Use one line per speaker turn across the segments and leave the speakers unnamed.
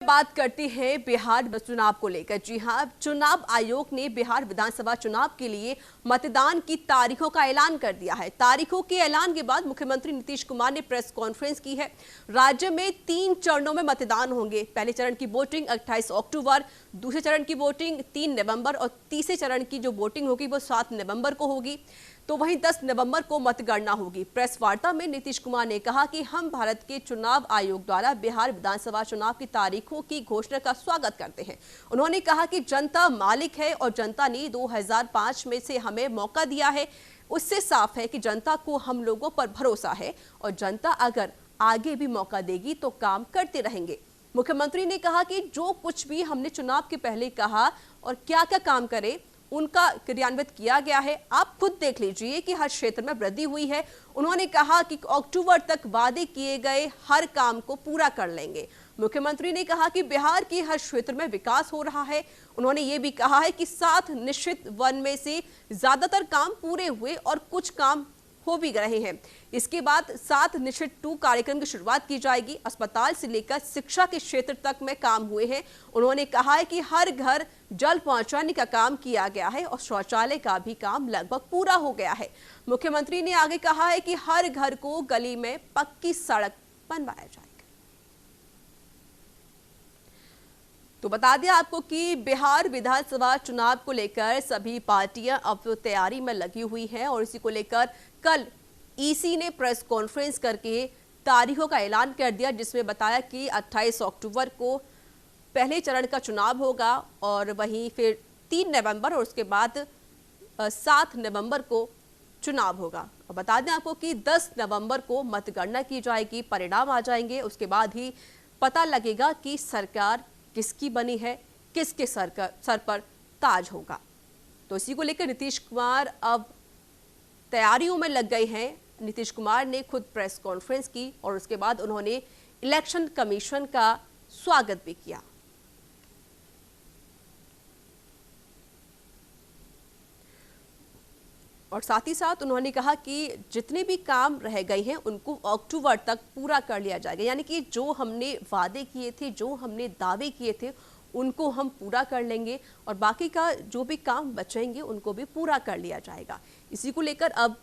बात करते हैं बिहार चुनाव को लेकर। जी हां, चुनाव आयोग ने बिहार विधानसभा चुनाव के लिए मतदान की तारीखों का ऐलान कर दिया है। तारीखों के ऐलान के बाद मुख्यमंत्री नीतीश कुमार ने प्रेस कॉन्फ्रेंस की है। राज्य में 3 चरणों में मतदान होंगे। पहले चरण की वोटिंग 28 अक्टूबर, दूसरे चरण की वोटिंग 3 नवंबर और तीसरे चरण की जो वोटिंग होगी वो 7 नवंबर को होगी। तो वहीं 10 नवंबर को मतगणना होगी। प्रेस वार्ता में नीतीश कुमार ने कहा कि हम भारत के चुनाव आयोग द्वारा बिहार विधानसभा चुनाव की तारीखों की घोषणा का स्वागत करते हैं। उन्होंने कहा कि जनता मालिक है और जनता ने 2005 में से हमें मौका दिया है। उससे साफ है कि जनता को हम लोगों पर भरोसा है और जनता अगर आगे भी मौका देगी तो काम करते रहेंगे। मुख्यमंत्री ने कहा कि जो कुछ भी हमने चुनाव के पहले कहा और क्या क्या काम करे उनका क्रियान्वित किया गया है। आप खुद देख लीजिए कि हर क्षेत्र में वृद्धि हुई है। उन्होंने कहा कि अक्टूबर तक वादे किए गए हर काम को पूरा कर लेंगे। मुख्यमंत्री ने कहा कि बिहार के हर क्षेत्र में विकास हो रहा है। उन्होंने ये भी कहा है कि 7 निश्चित वन में से ज्यादातर काम पूरे हुए और कुछ काम हो भी रहे हैं। इसके बाद 7 निश्चित 2 कार्यक्रम की शुरुआत की जाएगी। अस्पताल से लेकर शिक्षा के क्षेत्र तक में काम हुए हैं। उन्होंने कहा है कि हर घर जल पहुंचाने का काम किया गया है और शौचालय का भी काम लगभग पूरा हो गया है। मुख्यमंत्री ने आगे कहा है कि हर घर को गली में पक्की सड़क बनवाया जाएगा। तो बता दें आपको कि बिहार विधानसभा चुनाव को लेकर सभी पार्टियां अब तैयारी में लगी हुई हैं और इसी को लेकर कल ईसी ने प्रेस कॉन्फ्रेंस करके तारीखों का ऐलान कर दिया, जिसमें बताया कि 28 अक्टूबर को पहले चरण का चुनाव होगा और वहीं फिर 3 नवंबर और उसके बाद 7 नवंबर को चुनाव होगा। और बता दें आपको कि 10 नवंबर को मतगणना की जाएगी, परिणाम आ जाएंगे। उसके बाद ही पता लगेगा कि सरकार किसकी बनी है, किसके सर पर ताज होगा। तो इसी को लेकर नीतीश कुमार अब तैयारियों में लग गए हैं। नीतीश कुमार ने खुद प्रेस कॉन्फ्रेंस की और उसके बाद उन्होंने इलेक्शन कमीशन का स्वागत भी किया। और साथ ही साथ उन्होंने कहा कि जितने भी काम रह गए हैं उनको अक्टूबर तक पूरा कर लिया जाएगा। यानी कि जो हमने वादे किए थे, जो हमने दावे किए थे, उनको हम पूरा कर लेंगे और बाकी का जो भी काम बचेंगे उनको भी पूरा कर लिया जाएगा। इसी को लेकर अब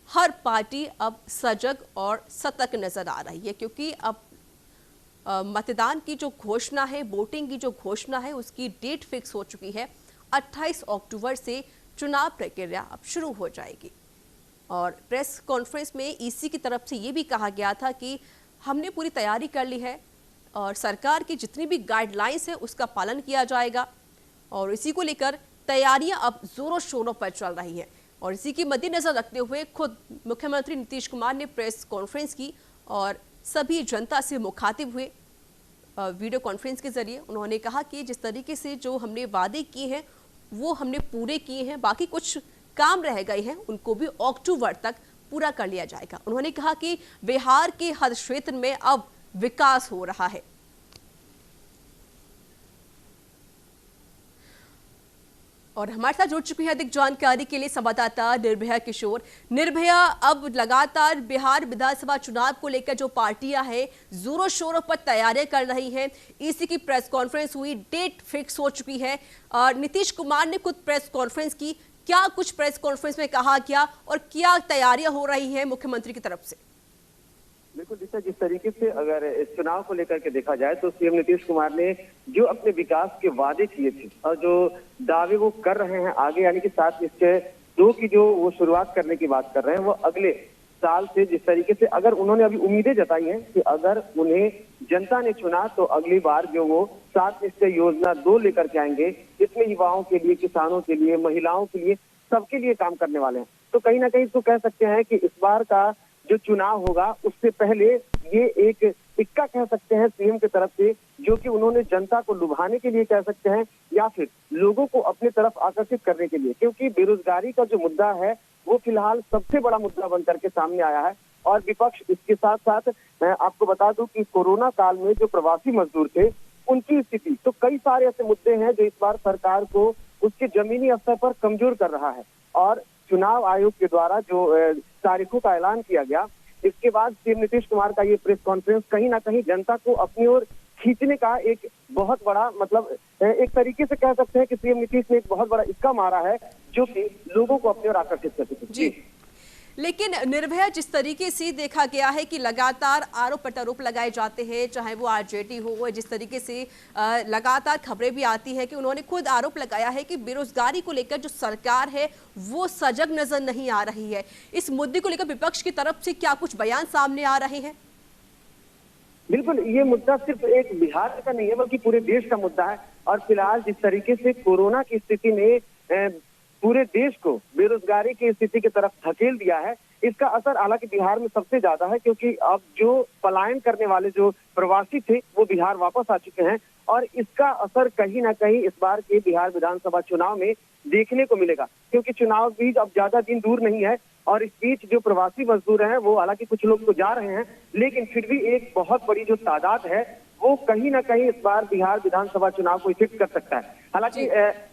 हर पार्टी अब सजग और सतर्क नजर आ रही है, क्योंकि अब मतदान की जो घोषणा है, वोटिंग की जो घोषणा है, उसकी डेट फिक्स हो चुकी है। 28 अक्टूबर से चुनाव प्रक्रिया अब शुरू हो जाएगी। और प्रेस कॉन्फ्रेंस में ईसी की तरफ से ये भी कहा गया था कि हमने पूरी तैयारी कर ली है और सरकार की जितनी भी गाइडलाइंस है उसका पालन किया जाएगा। और इसी को लेकर तैयारियां अब जोरों शोरों पर चल रही हैं। और इसी की मद्देनजर रखते हुए खुद मुख्यमंत्री नीतीश कुमार ने प्रेस कॉन्फ्रेंस की और सभी जनता से मुखातिब हुए वीडियो कॉन्फ्रेंस के जरिए। उन्होंने कहा कि जिस तरीके से जो हमने वादे किए हैं वो हमने पूरे किए हैं, बाकी कुछ काम रह गए हैं उनको भी अक्टूबर तक पूरा कर लिया जाएगा। उन्होंने कहा कि बिहार के हर क्षेत्र में अब विकास हो रहा है। और हमारे साथ जुड़ चुके हैं अधिक जानकारी के लिए संवाददाता निर्भया किशोर। निर्भया, अब लगातार बिहार विधानसभा चुनाव को लेकर जो पार्टियां हैं जोरों शोरों पर तैयारियां कर रही हैं। ईसी की प्रेस कॉन्फ्रेंस हुई, डेट फिक्स हो चुकी है। नीतीश कुमार ने खुद प्रेस कॉन्फ्रेंस की। क्या कुछ प्रेस कॉन्फ्रेंस में कहा गया और क्या तैयारियां हो रही हैं मुख्यमंत्री की तरफ से?
बिल्कुल दिशा, जिस तरीके से अगर इस चुनाव को लेकर के देखा जाए तो सीएम नीतीश कुमार ने जो अपने विकास के वादे किए थे और जो दावे वो कर रहे हैं आगे, यानी कि 7 निश्चय 2 की जो वो शुरुआत करने की बात कर रहे हैं, वो अगले साल से जिस तरीके से अगर उन्होंने अभी उम्मीदें जताई हैं कि अगर उन्हें जनता ने चुना तो अगली बार जो वो 7 निश्चय योजना 2 लेकर के आएंगे, इसमें युवाओं के लिए, किसानों के लिए, महिलाओं के लिए, सबके लिए काम करने वाले हैं। तो कहीं ना कहीं इसको कह सकते हैं कि इस बार का जो चुनाव होगा उससे पहले ये एक इक्का कह सकते हैं सीएम की तरफ से, जो कि उन्होंने जनता को लुभाने के लिए कह सकते हैं या फिर लोगों को अपनी तरफ आकर्षित करने के लिए, क्योंकि बेरोजगारी का जो मुद्दा है वो फिलहाल सबसे बड़ा मुद्दा बनकर के सामने आया है। और विपक्ष इसके साथ साथ मैं आपको बता दूं कि कोरोना काल में जो प्रवासी मजदूर थे उनकी स्थिति, तो कई सारे ऐसे मुद्दे हैं जो इस बार सरकार को उसके जमीनी स्तर पर कमजोर कर रहा है। और चुनाव आयोग के द्वारा जो तारीखों का ऐलान किया गया, इसके बाद सीएम नीतीश कुमार का ये प्रेस कॉन्फ्रेंस कहीं ना कहीं जनता को अपनी ओर खींचने का एक बहुत बड़ा मतलब एक तरीके से कह सकते हैं कि सीएम नीतीश ने एक बहुत बड़ा इसका मारा है जो कि लोगों को अपनी ओर आकर्षित कर सके।
जी, लेकिन निर्भया जिस तरीके से देखा गया है कि लगातार आरोप प्रत्यारोप लगाए जाते हैं, चाहे वो आरजेडी हो, जिस तरीके से लगातार खबरें भी आती है कि उन्होंने खुद आरोप लगाया है कि बेरोजगारी को लेकर जो सरकार है वो सजग नजर नहीं आ रही है। इस मुद्दे को लेकर विपक्ष की तरफ से क्या कुछ बयान सामने आ रहे हैं?
बिल्कुल, ये मुद्दा सिर्फ एक बिहार का नहीं है बल्कि पूरे देश का मुद्दा है। और फिलहाल जिस तरीके से कोरोना की स्थिति ने पूरे देश को बेरोजगारी की स्थिति की तरफ धकेल दिया है, इसका असर हालांकि बिहार में सबसे ज्यादा है, क्योंकि अब जो पलायन करने वाले जो प्रवासी थे वो बिहार वापस आ चुके हैं और इसका असर कहीं ना कहीं इस बार के बिहार विधानसभा चुनाव में देखने को मिलेगा, क्योंकि चुनाव भी अब ज्यादा दिन दूर नहीं है। और इस बीच जो प्रवासी मजदूर हैं वो हालांकि कुछ लोग तो जा रहे हैं, लेकिन फिर भी एक बहुत बड़ी जो तादाद है वो कहीं ना कहीं इस बार बिहार विधानसभा चुनाव को इफेक्ट कर सकता है। हालांकि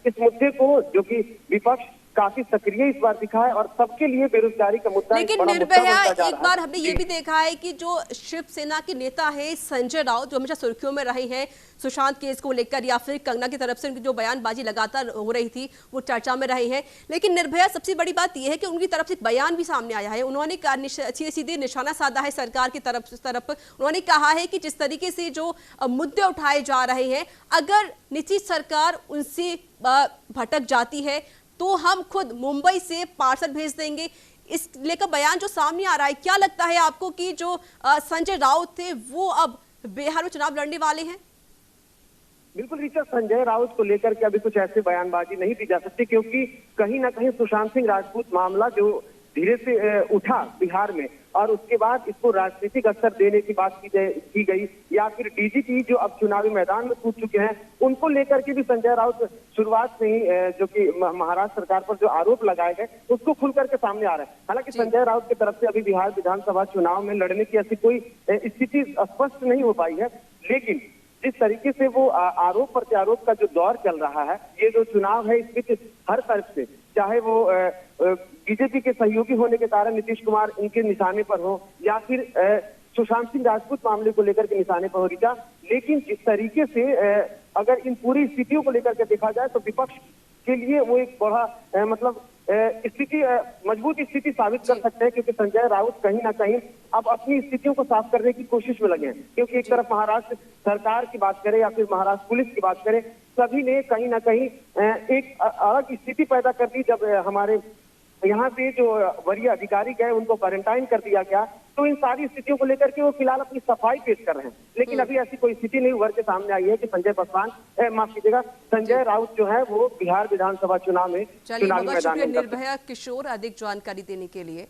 इस मुद्दे को जो कि विपक्ष काफी सक्रिय इस बार दिखा है और सबके लिए बेरोजगारी का मुद्दा,
लेकिन निर्भया एक बार हमने ये भी देखा है कि जो शिवसेना के नेता है संजय राउत, जो हमेशा सुर्खियों में रहे हैं सुशांत केस को लेकर या फिर कंगना की तरफ से उनकी जो बयानबाजी लगातार हो रही थी वो चर्चा में रहे हैं, लेकिन निर्भया सबसे बड़ी बात यह है कि उनकी तरफ से एक बयान भी सामने आया है। उन्होंने सीधे निशाना साधा है सरकार की तरफ। उन्होंने कहा है कि जिस तरीके से जो मुद्दे उठाए जा रहे हैं, अगर नीतीश सरकार उनसे भटक जाती है तो हम खुद मुंबई से पार्सल भेज देंगे। इस लेकर बयान जो सामने आ रहा है, क्या लगता है आपको कि जो संजय राउत थे वो अब बिहार में चुनाव लड़ने वाले हैं?
बिल्कुल ऋचा, संजय राउत को लेकर के अभी कुछ ऐसे बयानबाजी नहीं दी जा सकती, क्योंकि कहीं ना कहीं सुशांत सिंह राजपूत मामला जो धीरे से उठा बिहार में और उसके बाद इसको राजनीतिक असर देने की बात की गई, या फिर डीजीपी जो अब चुनावी मैदान में कूद चुके हैं उनको लेकर के भी संजय राउत शुरुआत से ही जो कि महाराष्ट्र सरकार पर जो आरोप लगाए गए उसको खुल करके सामने आ रहे हैं। हालांकि संजय राउत की तरफ से अभी बिहार विधानसभा चुनाव में लड़ने की ऐसी कोई स्थिति स्पष्ट नहीं हो पाई है, लेकिन जिस तरीके से वो आरोप प्रत्यारोप का जो दौर चल रहा है, ये जो चुनाव है इसमें हर तरफ से, चाहे वो बीजेपी के सहयोगी होने के कारण नीतीश कुमार इनके निशाने पर हो या फिर सुशांत सिंह राजपूत मामले को लेकर के निशाने पर हो रीता, लेकिन जिस तरीके से अगर इन पूरी स्थितियों को लेकर के देखा जाए तो विपक्ष के लिए वो एक बड़ा मतलब स्थिति मजबूत स्थिति साबित कर सकते हैं, क्योंकि संजय राउत कहीं ना कहीं अब अपनी स्थितियों को साफ करने की कोशिश में लगे हैं। क्योंकि एक तरफ महाराष्ट्र सरकार की बात करें या फिर महाराष्ट्र पुलिस की बात करें, सभी ने कहीं ना कहीं एक अलग स्थिति पैदा कर दी। जब हमारे यहाँ से जो वरीय अधिकारी गए उनको क्वारंटाइन कर दिया गया, तो इन सारी स्थितियों को लेकर के वो फिलहाल अपनी सफाई पेश कर रहे हैं, लेकिन अभी ऐसी कोई स्थिति नहीं उभर के सामने आई है कि संजय राउत जो है वो बिहार विधानसभा चुनाव में चुनावी मैदान में।
निर्भया किशोर अधिक जानकारी देने के लिए।